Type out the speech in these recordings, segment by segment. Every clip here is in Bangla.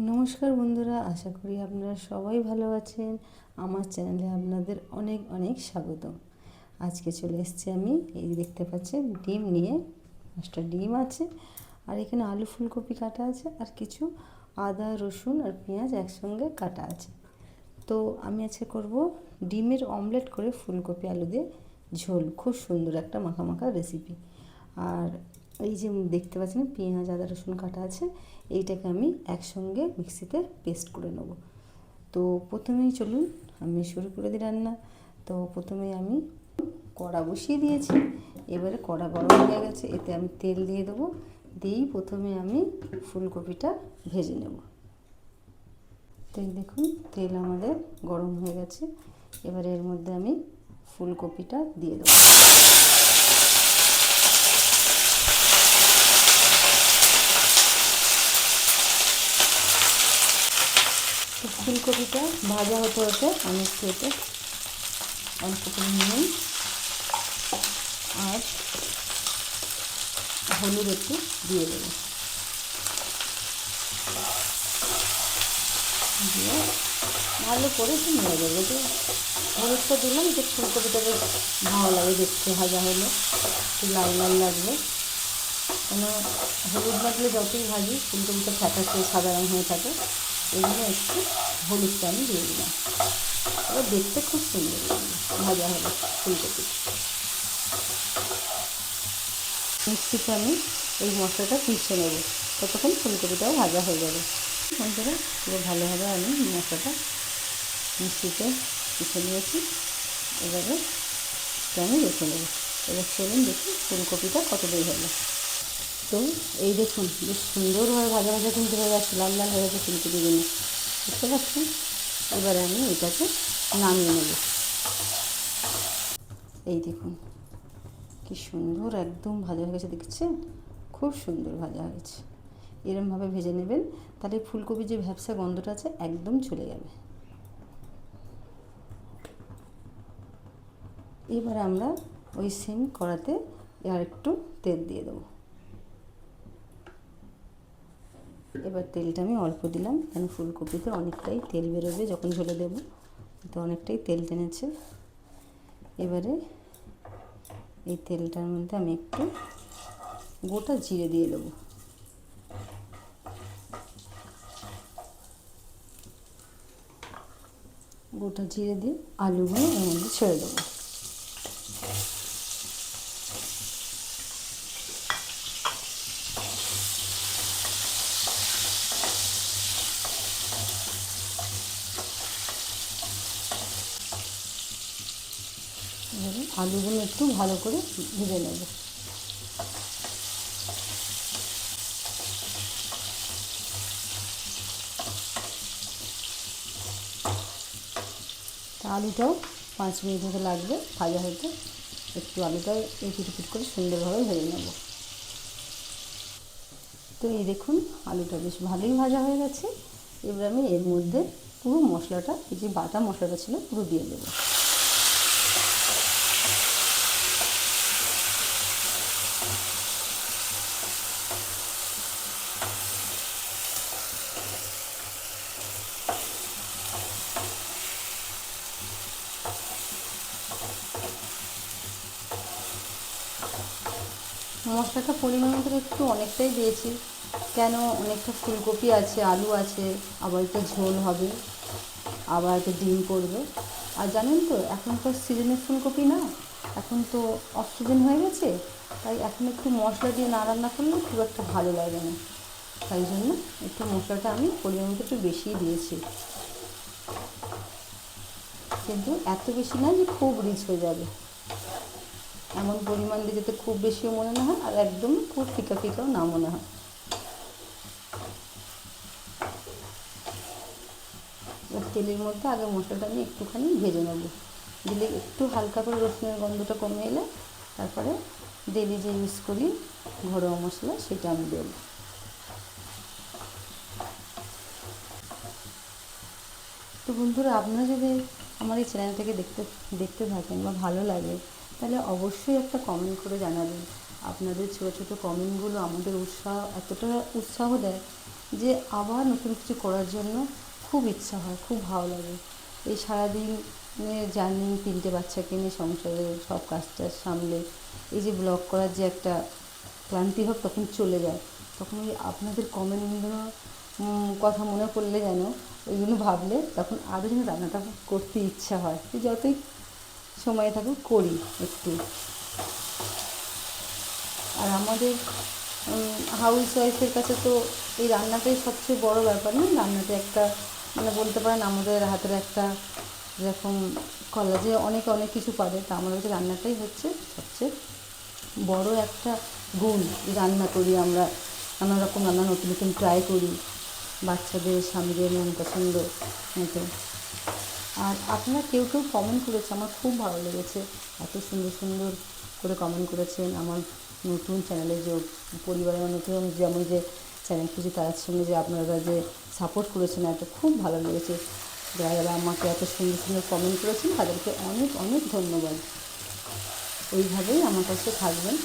নমস্কার বন্ধুরা, আশা করি আপনারা সবাই ভালো আছেন। আমার চ্যানেলে আপনাদের অনেক অনেক স্বাগতম। আজকে চলে এসেছি আমি, এই দেখতে পাচ্ছেন ডিম নিয়ে। 5টা ডিম আছে, আর এখানে আলু ফুলকপি কাটা আছে, আর কিছু আদা রসুন আর পেঁয়াজ একসঙ্গে কাটা আছে। তো আমি আজকে করব ডিমের অমলেট করে ফুলকপি আলু দিয়ে ঝোল। খুব সুন্দর একটা মাখা মাখা রেসিপি। আর এই যে দেখতে পাচ্ছেন পেঁয়াজ আদা রসুন কাটা আছে, এইটাকে আমি একসঙ্গে মিক্সিতে পেস্ট করে নেব। তো প্রথমেই চলুন আমি শুরু করে দিই রান্না। তো প্রথমে আমি কড়া বসিয়ে দিয়েছি। এবারে কড়া গরম হয়ে গেছে, এতে আমি তেল দিয়ে দেবো। দিয়েই প্রথমে আমি ফুলকপিটা ভেজে নেব। তো এই দেখুন তেল আমাদের গরম হয়ে গেছে। এবারে এর মধ্যে আমি ফুলকপিটা দিয়ে দেবো। তো ফুলকপিটা ভাজা হতে হতে আমি একটু এতে অল্প করে নুন আর হলুদ একটু দিয়ে দেবো। দিয়ে ভালো করে একটু নেড়ে দেবো। যে হলুদটা দিলাম, যে ফুলকপিটা বেশ ভালো লাগে দেখতে, ভাজা হলে একটু লাল লাল লাগবে। কেন হলুদ লাগলে যতই ভাজি ফুলকপিটা ফ্যাকাশে সাদা রঙ হয়ে থাকে, এই জন্য একটু হলুদটা আমি দিয়ে দিলাম। এবার দেখতে খুব সুন্দর লাগবে ভাজা হলে ফুলকপি। মিক্সিতে আমি এই মশলাটা পিষে নেব, ততক্ষণ ফুলকপিটাও ভাজা হয়ে যাবে। বন্ধুরা পুরো ভালোভাবে আমি মশলাটা মিক্সিতে পিষে নিয়েছি। এবারে আমি রেখে নেব। এবার চলুন দেখি ফুলকপিটা কত দূর হলো। তো এই দেখুন বেশ সুন্দরভাবে ভাজা ভাজা কিন্তু হয়ে যাচ্ছে, লাল লাল হয়ে গেছে ফুলকপিগুলো, বুঝতে পারছেন? এবারে আমি এটাকে নামিয়ে নেব। এই দেখুন কি সুন্দর একদম ভাজা হয়ে গেছে, দেখছেন? খুব সুন্দর ভাজা হয়েছে। এরমভাবে ভেজে নেবেন, তাহলে ফুলকপির যে ভ্যাপসা গন্ধটা আছে একদম চলে যাবে। এবার আমরা ওই সেম কড়াতে আর একটু তেল দিয়ে দেবো। এবার তেলটা আমি অল্প দিলাম, কেন ফুলকপিতে অনেকটাই তেল বেরোবে যখন ঝোলে দেবো, তো অনেকটাই তেল টেনেছে। এবারে এই তেলটার মধ্যে আমি একটু গোটা জিরে দিয়ে দেবো। গোটা জিরে দিয়ে আলুগুলো এর মধ্যে ছেড়ে দেবো। এবারে আলুগুলো একটু ভালো করে ভেজে নেব। তা আলুটাও 5 মিনিট মতো লাগবে ভাজা হতে। একটু আলুটাও এপিট ওপিট করে সুন্দরভাবে ভেজে নেব। তো এই দেখুন আলুটা বেশ ভালোই ভাজা হয়ে গেছে। এবার আমি এর মধ্যে পুরো মশলাটা, এই যে বাটা মশলাটা ছিল পুরো দিয়ে দেবো। মশলাটা পরিমাণ মতো একটু অনেকটাই দিয়েছি, কেন অনেকটা ফুলকপি আছে, আলু আছে, আবার একটা ঝোল হবে, আবার একটা ডিম পড়বে। আর জানেন তো এখন তো সিজনের ফুলকপি না, এখন তো অফ সিজন হয়ে গেছে, তাই এখন একটু মশলা দিয়ে না রান্না করলে খুব একটা ভালো লাগে না। তাই জন্য একটু মশলাটা আমি পরিমাণ মতো একটু বেশিই দিয়েছি, কিন্তু এত বেশি না যে খুব রিচ হয়ে যাবে, এমন পরিমাণ দিয়ে যাতে খুব বেশিও মনে না হয় আর একদম খুব ফিকা ফিকাও না মনে হয়। এবার তেলের মধ্যে আগে মশলাটা আমি একটুখানি ভেজে নেব। দিলে একটু হালকা করে রসুনের গন্ধটা কমে এলে তারপরে ডেলি যে ইউজ করি ঘরোয়া মশলা সেটা আমি দেব। তো বন্ধুরা আপনারা যদি আমার এই চ্যানেলটাকে দেখতে থাকেন বা ভালো লাগে, তাহলে অবশ্যই একটা কমেন্ট করে জানাবেন। আপনাদের ছোটো ছোটো কমেন্টগুলো আমাদের এতটা উৎসাহ দেয় যে আবার নতুন কিছু করার জন্য খুব ইচ্ছা হয়, খুব ভালো লাগে। এই সারাদিন জার্নি, 3টে বাচ্চাকে নিয়ে সংসারের সব কাজটা সামলে এই যে ব্লগ করার যে একটা ক্লান্তিভাব তখন চলে যায়। তখন ওই আপনাদের কমেন্টগুলো কথা মনে পড়লে যেন ওইগুলো ভাবলে তখন আরও যেন রান্নাটা করতে ইচ্ছা হয়, যতই সময় থাকুক করি একটু। আর আমাদের হাউস ওয়াইফের কাছে তো এই রান্নাটাই সবচেয়ে বড় ব্যাপার না? রান্নাটা একটা মানে বলতে পারেন আমাদের হাতের একটা, যেরকম কলেজে অনেক অনেক কিছু পারে, তা আমাদের কাছে রান্নাটাই হচ্ছে সবচেয়ে বড় একটা গুণ। রান্না করি আমরা, নানা রকম রান্না নতুন নতুন ট্রাই করি বাচ্চাদের, স্বামীদের মন পছন্দ মতো। আর আপনারা কেউ কেউ কমেন্ট করেছে, আমার খুব ভালো লেগেছে, এত সুন্দর সুন্দর করে কমেন্ট করেছেন। আমার নতুন চ্যানেলে যে পরিবারের নতুন যেমন যে চ্যানেল খুঁজে তার সঙ্গে যে আপনারা যে সাপোর্ট করেছেন, এটা খুব ভালো লেগেছে। যারা যারা আমাকে এত সুন্দর সুন্দর কমেন্ট করেছেন তাদেরকে অনেক অনেক ধন্যবাদ। এইভাবেই আমার কাছে থাকবেন।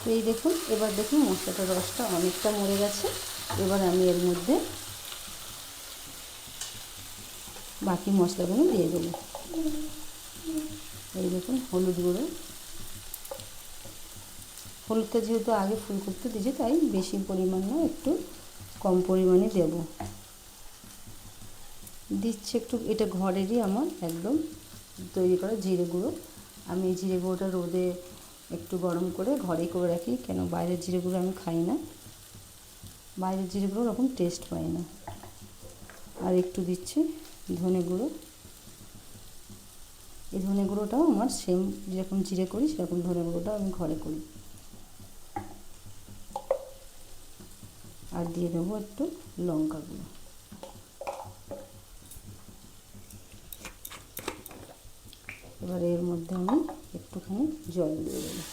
তো এই দেখুন, এবার দেখুন মশলাটার রসটা অনেকটা মরে গেছে। এবার আমি এর মধ্যে বাকি মশলাগুলো দিয়ে দেবো। এই দেখুন হলুদ গুঁড়ো, হলুদটা যেহেতু আগে ফুলকপিতে দিয়েছি তাই বেশি পরিমাণ না, একটু কম পরিমাণে দেব। দিচ্ছি একটু, এটা ঘরেরই আমার একদম তৈরি করা জিরে গুঁড়ো। আমি এই জিরে গুঁড়োটা রোদে একটু গরম করে ঘরেই করে রাখি, কেন বাইরের জিরে গুঁড়ো আমি খাই না, বাইরের জিরে গুঁড়ো ওরকম টেস্ট পাই না। আর একটু দিচ্ছি ধনে গুঁড়ো। এই ধনে গুঁড়োটাও আমার সেম যেরকম জিরে করি সেরকম ধনে গুঁড়োটাও আমি ঘরে করি। আর দিয়ে দেবো একটু লঙ্কা গুঁড়ো। এবার এর মধ্যে আমি একটুখানি জল দিয়ে দেবো।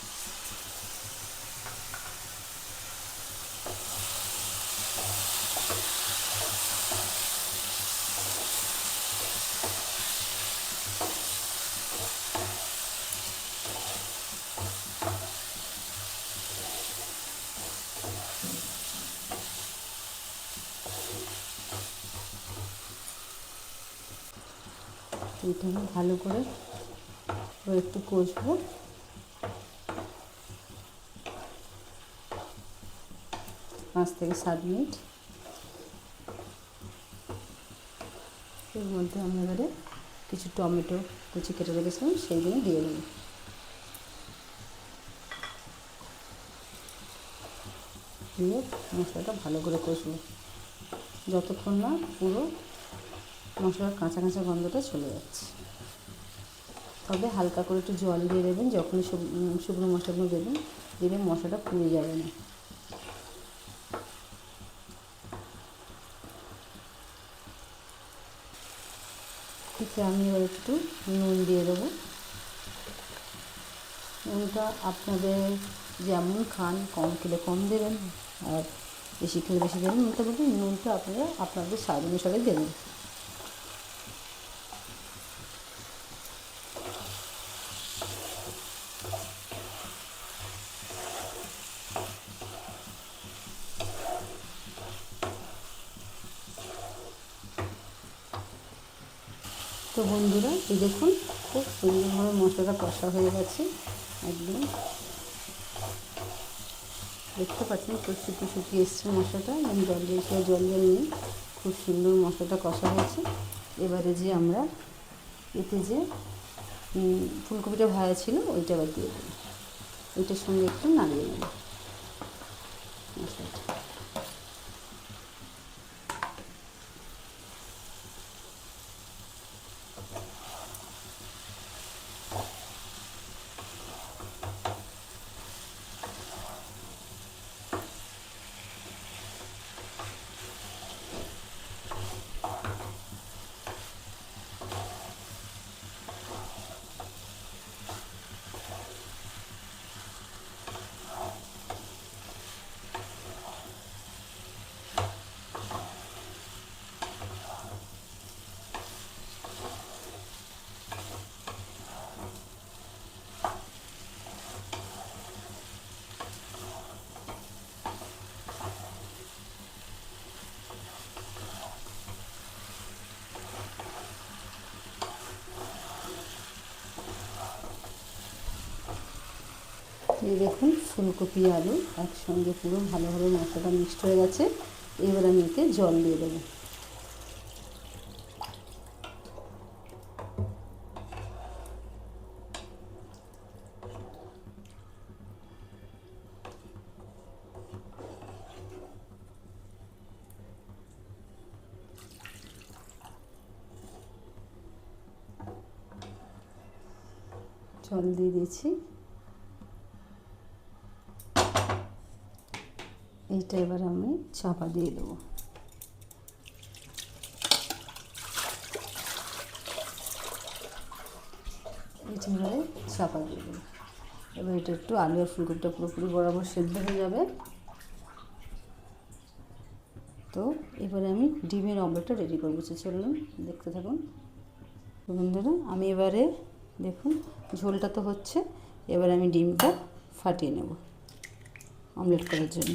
এটা আমি ভালো করে একটু কষবো। 5 থেকে 7 মিনিট। এর মধ্যে আমি এবারে কিছু টমেটো কুচি কেটে রেখেছিলাম সেইগুলো দিয়ে দেবো। দিয়ে মশলাটা ভালো করে কষবো যতক্ষণ না পুরো মশলার কাঁচা কাঁচা গন্ধটা চলে যাচ্ছে। তবে হালকা করে একটু জল দিয়ে দেবেন যখনই শুকনো মশলাগুলো দেবেন, দিলে মশলাটা পুড়ে যাবে না। ঠিক আমি এবার একটু নুন দিয়ে দেবো। নুনটা আপনাদের যেমন খান, কম খেলে কম দেবেন আর বেশি খেলে বেশি দেবেন। মোটামুটি নুনটা আপনারা আপনাদের স্বাদ অনুসারে দেবেন। তো বন্ধুরা এই দেখুন খুব সুন্দরভাবে মশলাটা কষা হয়ে গেছে, একদম দেখতে পাচ্ছেন শুকিয়ে শুকিয়ে এসছে মশলাটা, এবং জল দিয়ে নিয়ে খুব সুন্দর মশলাটা কষা হয়েছে। এবারে যে আমরা এতে যে ফুলকপিটা ভাজা ছিল ওইটা আবার দিয়ে দেবো, ওইটার সঙ্গে একটু নাড়িয়ে নেব মশলাটা। এই দেখুন ফুলকপি আলু একসঙ্গে পুরো ভালোভাবে মশলাটা মিক্সড হয়ে গেছে। এবার আমি এতে জল দিয়ে দেবো। জল দিয়ে দিয়েছি। এইটা এবার আমি চাপা দিয়ে দেবো। এইটা এবারে চাপা দিয়ে দেবো। এবার এটা একটু আলু আর ফুলকপিটা পুরোপুরি বরাবর সেদ্ধ হয়ে যাবে। তো এবারে আমি ডিমের অমলেটটা রেডি করবো। চলুন দেখতে থাকুন বন্ধুরা। আমি এবারে দেখুন ঝোলটা তো হচ্ছে, এবার আমি ডিমটা ফাটিয়ে নেব অমলেট করার জন্য।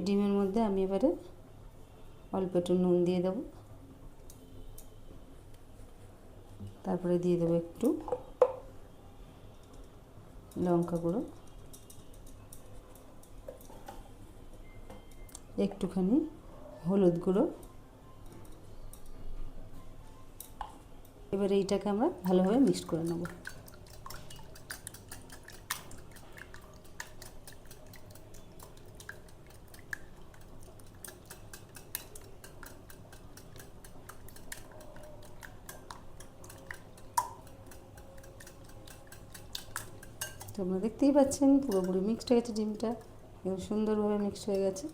ডিমের মধ্যে আমি এবারে অল্প একটু নুন দিয়ে দেবো, তারপরে দিয়ে দেবো একটু লঙ্কা গুঁড়ো, একটুখানি হলুদ গুঁড়ো। এবারে এইটাকে আমরা ভালোভাবে মিক্স করে নেব। তোমরা দেখতেই পাচ্ছেন পুরোপুরি মিক্সড হয়ে গেছে, ডিমটা এবং সুন্দরভাবে মিক্সড হয়ে গেছে।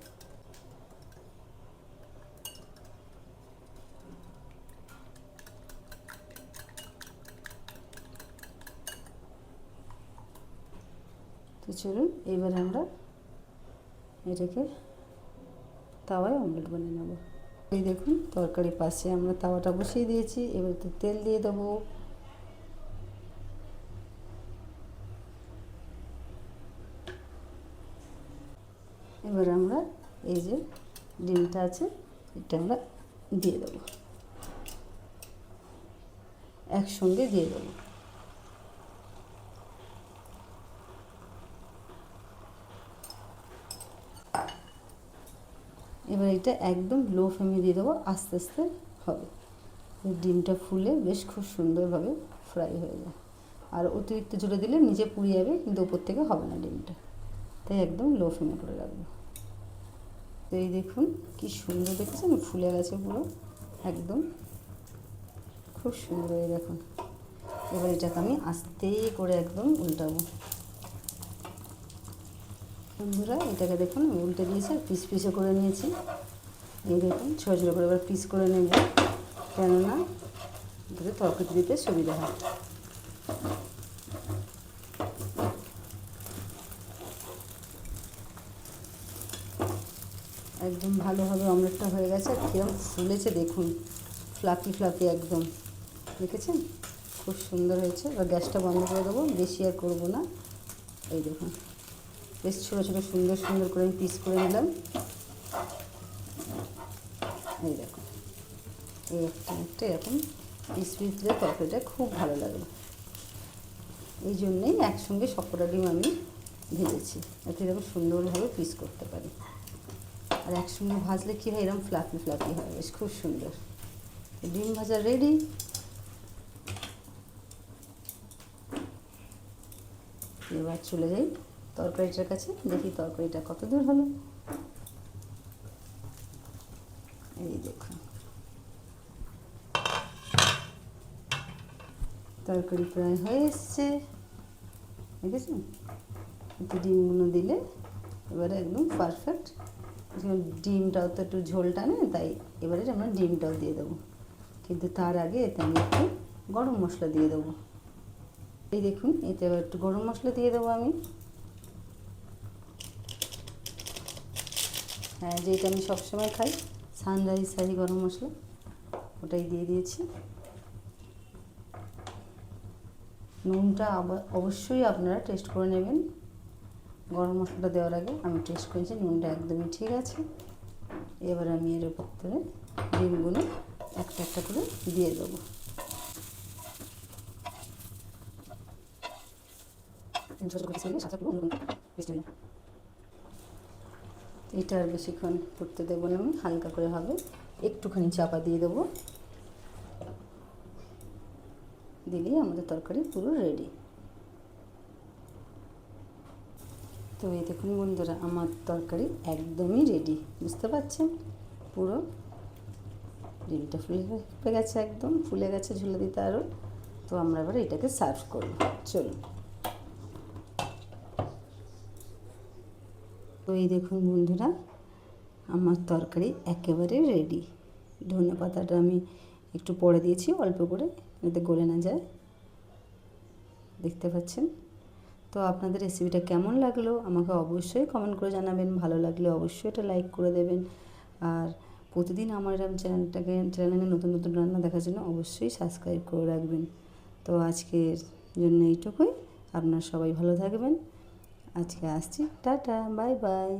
তো চলুন এবার আমরা এটাকে তাওয়ায় অমলেট বানিয়ে নেব। এই দেখুন তরকারির পাশে আমরা তাওয়াটা বসিয়ে দিয়েছি। এবার তো তেল দিয়ে দেবো। এবার আমরা এই যে ডিমটা আছে এটা আমরা দিয়ে দেবো, একসঙ্গে দিয়ে দেবো। এবার এটা একদম লো ফ্লেমে দিয়ে দেবো, আস্তে আস্তে হবে। ডিমটা ফুলে বেশ খুব সুন্দরভাবে ফ্রাই হয়ে যায়। আর অতিরিক্ত জোরে দিলে নিচে পুড়ে যাবে, কিন্তু ওপর থেকে হবে না ডিমটা, তাই একদম লো ফ্লেমে করে রাখবো। তো এই দেখুন কি সুন্দর দেখছেন, ফুলে গেছে পুরো একদম খুব সুন্দর। এই দেখুন এবার এটাকে আমি আস্তে করে একদম উল্টাবো। বন্ধুরা এটাকে দেখুন আমি উল্টে দিয়েছি, আর পিস পিসও করে নিয়েছি। এই দেখুন ছোটো ছোটো করে এবার পিস করে নেব, কেননা এটাকে তরকারি দিতে সুবিধা হয়। একদম ভালোভাবে অমলেটটা হয়ে গেছে। আর কীরকম ফুলেছে দেখুন, ফ্লাফি ফ্লাফি একদম, দেখেছেন খুব সুন্দর হয়েছে। এবার গ্যাসটা বন্ধ করে দেবো, বেশি আর করবো না। এই দেখুন বেশ ছোটো ছোটো সুন্দর সুন্দর করে আমি পিস করে নিলাম। এই দেখুন এই একটা একটা এরকম পিস পিস দিলে তরকারিটা খুব ভালো লাগবে। এই জন্যেই একসঙ্গে সবকটা ডিম আমি ভেজেছি, যাতে এরকম সুন্দরভাবে পিস করতে পারি। আর একসঙ্গে ভাজলে কী হয়, এরকম ফ্লাফি ফ্লাফি হয়, বেশ খুব সুন্দর। ডিম ভাজা রেডি। এবার চলে যাই তরকারিটার কাছে, দেখি তরকারিটা কত দূর হলো। এই দেখুন তরকারি প্রায় হয়ে এসছে, দেখেছেন। একটু ডিমগুলো দিলে এবারে একদম পারফেক্ট। ডিমটাও তো একটু ঝোল টানে, তাই এবারে আমরা ডিমটাও দিয়ে দেবো, কিন্তু তার আগে এতে আমি একটু গরম মশলা দিয়ে দেবো। এই দেখুন এতে এবার একটু গরম মশলা দিয়ে দেবো আমি। হ্যাঁ, যেটা আমি সবসময় খাই, সানরাইজ শাহি গরম মশলা, ওটাই দিয়ে দিয়েছি। নুনটা অবশ্যই আপনারা টেস্ট করে নেবেন। গরম মশলাটা দেওয়ার আগে আমি টেস্ট করেছি, নুনটা একদমই ঠিক আছে। এবার আমি এর উপরে ডিমগুলো একটা একটা করে দিয়ে দেবো। এটা আর বেশিক্ষণ ফুটতে দেবো না, আমি হালকা করে হবে, একটুখানি চাপা দিয়ে দেবো, দিলেই আমাদের তরকারি পুরো রেডি। তো এই দেখুন বন্ধুরা, আমার তরকারি একদমই রেডি, বুঝতে পারছেন? পুরো ডিমটা ফুলে গেছে, একদম ফুলে গেছে ঝুলে দিতে আরও। তো আমরা এবার এটাকে সার্ভ করব, চলুন। তো এই দেখুন বন্ধুরা, আমার তরকারি একেবারে রেডি। ধনে পাতাটা আমি একটু পরে দিয়েছি অল্প করে, যাতে গলে না যায়, দেখতে পাচ্ছেন। তো আপনাদের রেসিপিটা কেমন লাগলো আমাকে অবশ্যই কমেন্ট করে জানাবেন। ভালো লাগলে অবশ্যই এটা লাইক করে দেবেন। আর প্রতিদিন আমার এরকম চ্যানেলে নতুন নতুন রান্না দেখার জন্য অবশ্যই সাবস্ক্রাইব করে রাখবেন। তো আজকের জন্য এইটুকুই। আপনারা সবাই ভালো থাকবেন। আজকে আসছি, টাটা, বাই বাই।